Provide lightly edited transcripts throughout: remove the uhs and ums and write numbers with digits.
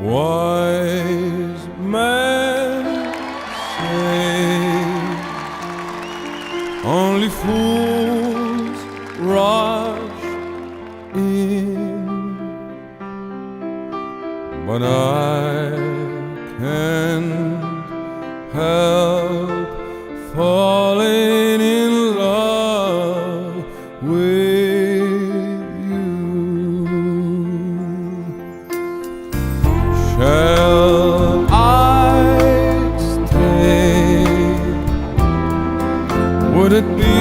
Wise men say only fools rush in, but I can't help falling in love with you. Shall I stay? Would it be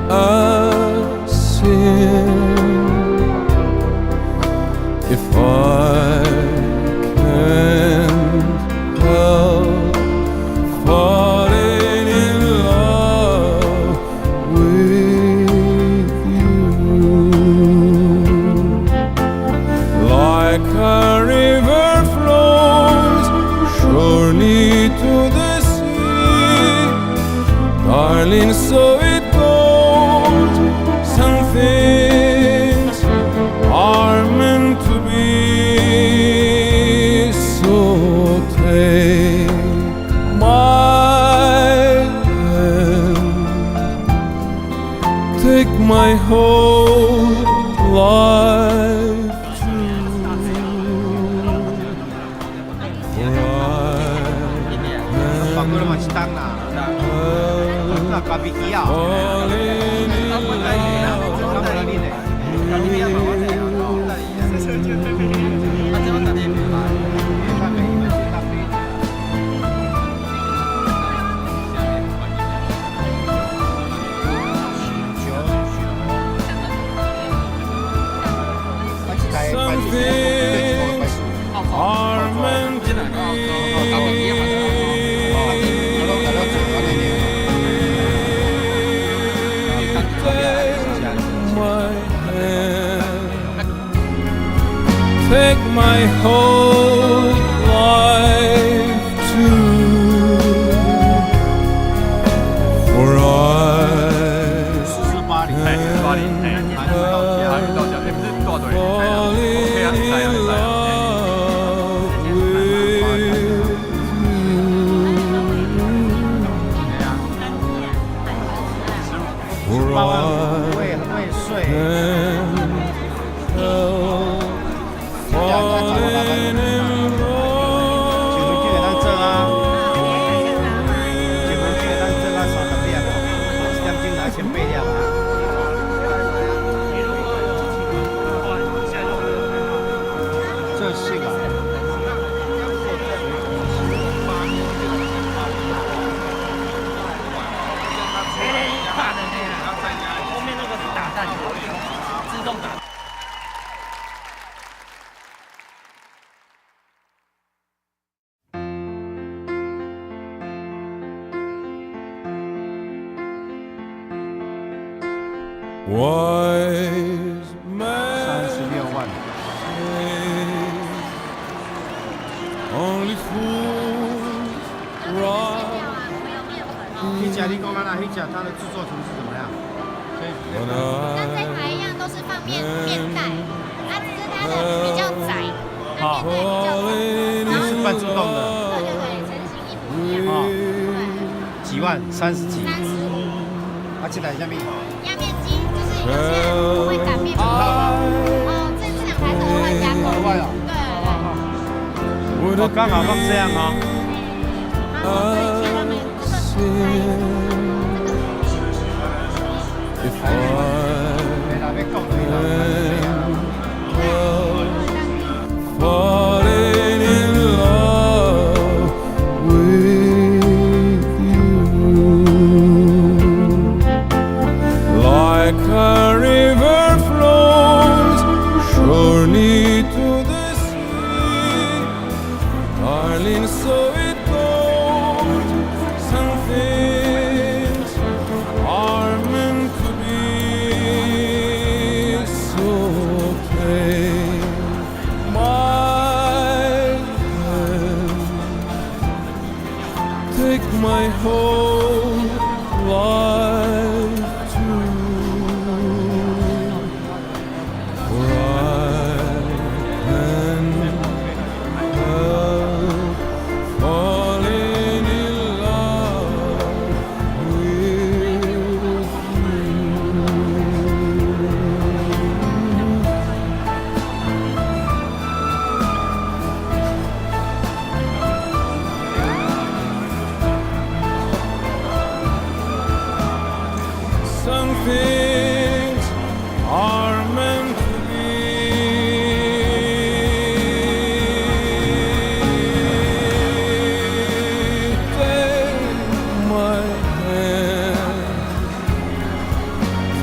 a sin if I can't help falling in love with you? Like a river flows surely to the sea, darling, so it goes. Some things are meant to be, so take my hand, take my whole life too, for I some things are meant to be. Take my whole life too, for I fall in love with you, for I Wise men say only fools rush in. 黑甲你讲那黑甲它的制作程式怎么样？那这台一样都是放面带，它只是它的比较窄，那面带比较长。是半自动的。对对对，成型一模一样。几万？30几？ 30。这台下面压面机就是有些人不会擀面包吗？这两台是额外加购。额外啊？对对对。刚好放这样哦。所以切他们没啦，别讲了。 Falling in love with you, like a river flows surely to the sea, darling, so it goes.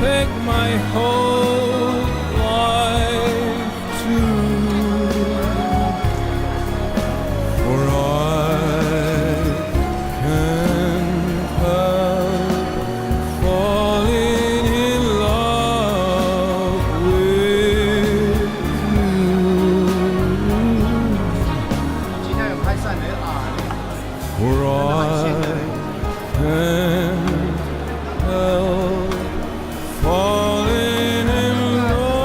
take my whole life too, for I can't help falling in love with you, 今天有开扇的啊， for I can't help falling in love with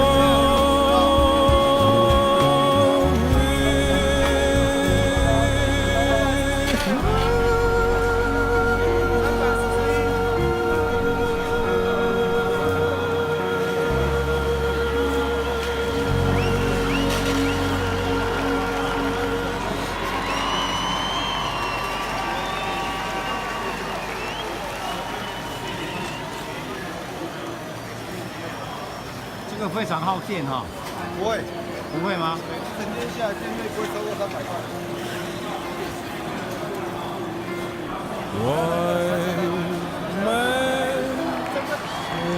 这个非常耗电哈、不会，不会吗？整天下来电费不会超过300块。 Wise men say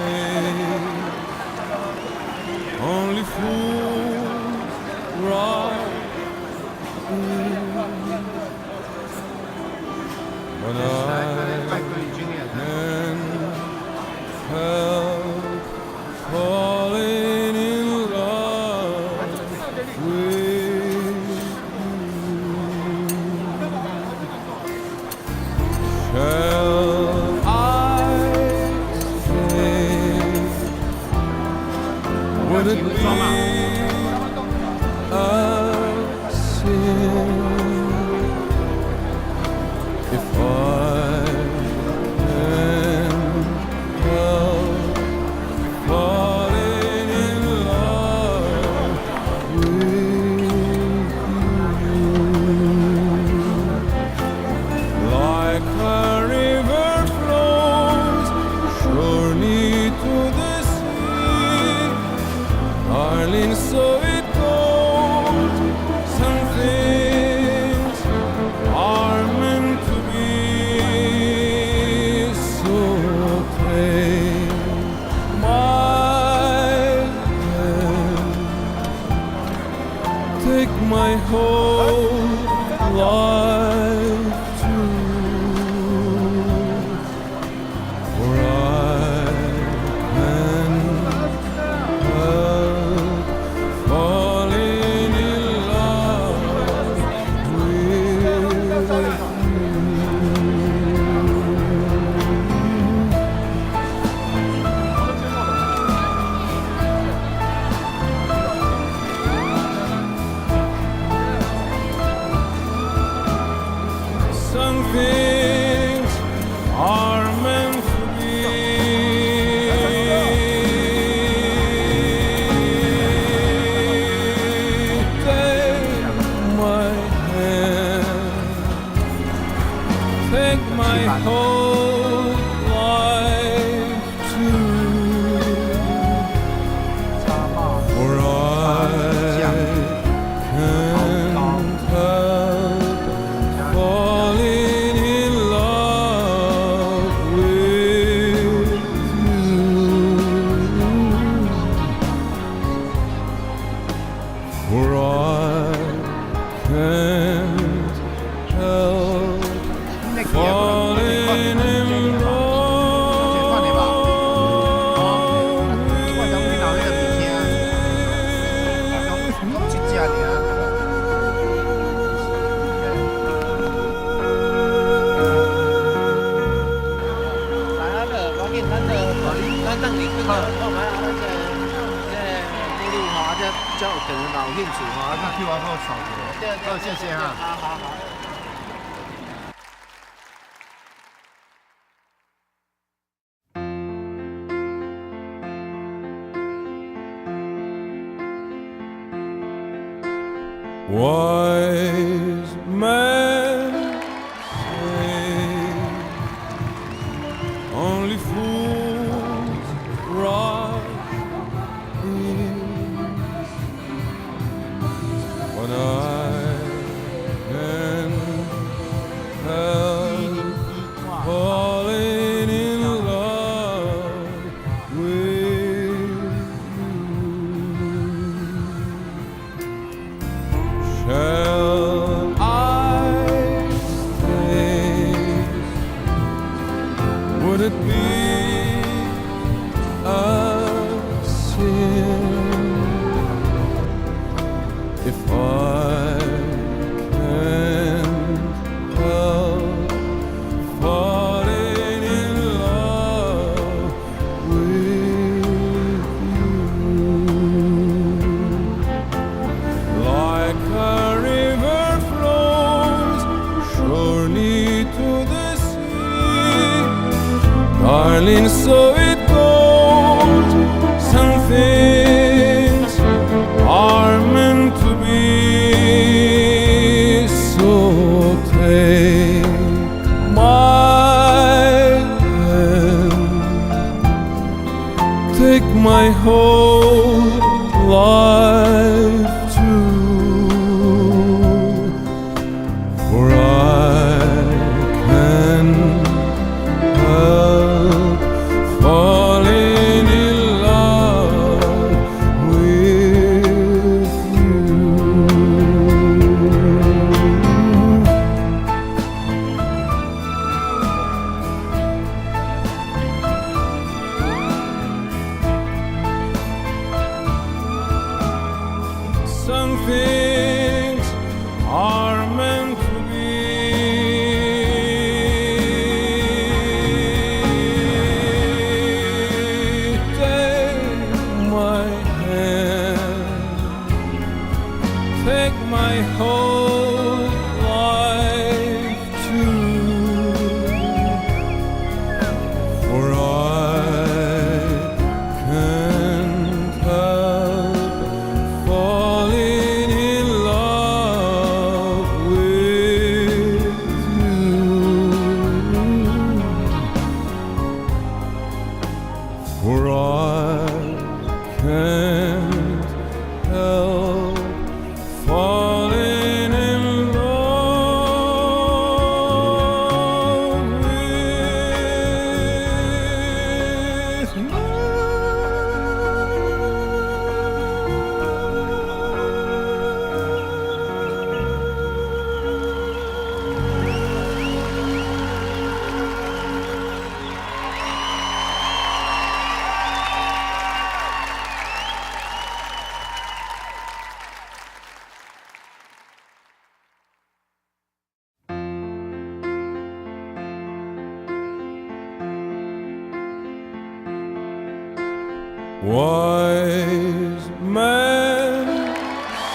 only fools rush in, but 拜 I 托你经验。 can't help falling in love with you. Shall I stay? Would it be a sin if I can't help falling in love with you? Like a river flows surely to the sea, darling, so it goes. Some things are meant to be, so take my hand, take my whole life too, for I can't help falling in love with you. Some things are meant to be. Take my hand, take my whole life too, for I can't help falling in love with you, for I can't help falling in love有可能有兴趣哈，那 QR code 扫着。对好，谢谢哈。好好好。 Wise men say only fools rush in, but I can't help falling in love with a sin. If I can't help falling in love with you, like a river flows surely to the sea, darling, so it goes. Some things are meant to be, so take my hand, take my whole life too, for I can help falling in love with you. Some things are meant to be. Take my hand, take my whole life too, for I can't help falling in love with you, for I can't help falling in love with you. Wise men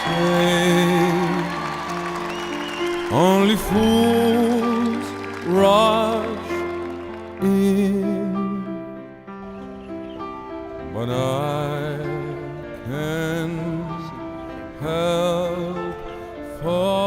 say only fools rush in, but I can't help falling